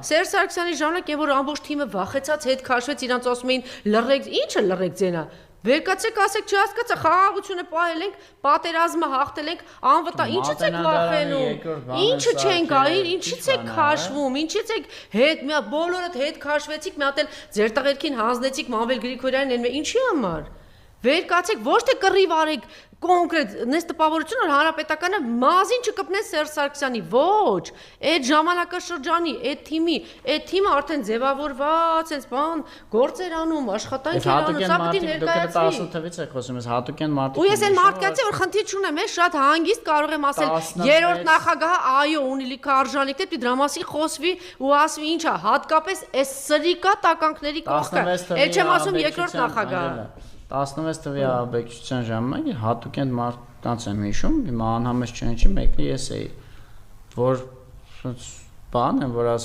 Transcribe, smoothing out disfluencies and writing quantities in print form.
Սերժ Սարգսյանի ժամանակ այն որ ամբողջ թիմը վախեցած հետ քաշվեց իրանց ասում էին լռեք, ի՞նչը լռեք ձենա։ Վերկացեք, ասեք, չհասկացա, խաղաղությունը պահել ենք, պատերազմը հաղթել ենք, անվտանգ, ինչից եք վախենում։ Ինչը չեն գայր, ինչից եք քաշվում, ինչից եք հետ, բոլորդ հետ քաշվեցիք, մի հատ էլ ձեր տղերքին հանձնեցիք Մանվել Գրիգորյանին, ինչի համար։ Վերկացեք, ոչ թե կռիվ արեք կոնկրետ, նես տպավորություն որ հանրապետականը մազին չկպնեն Սերժ Սարգսյանի, ոչ, այդ ժամանակաշրջանի, այդ թիմը արդեն ձևավորված, այս բան, գործեր անում, աշխատանքեր անում, սա պետք է ներկայացվի։ 18 թվից եք խոսում, ես հատուկեն մարդիկ։ Ու ես այն մարդկացի, որ խնդիր չունեմ, ես շատ հանգիստ կարող եմ ասել, երրորդ նախագահը այո, ունի լիքը արժանիքներ, պիտի դրա մասին խոսվի ու ասվի ինչա, հատկապես այս սրիկա տականքների կողքը։ Էլ չեմ ասում երկրորդ նախագահը։ 16 թվականի աբեկչության ժամանակ հատուկեն մարդկանց եմ հիշում, հիմա անհամես չեն չի մեկնի ես էի, որ բան եմ, որ ասում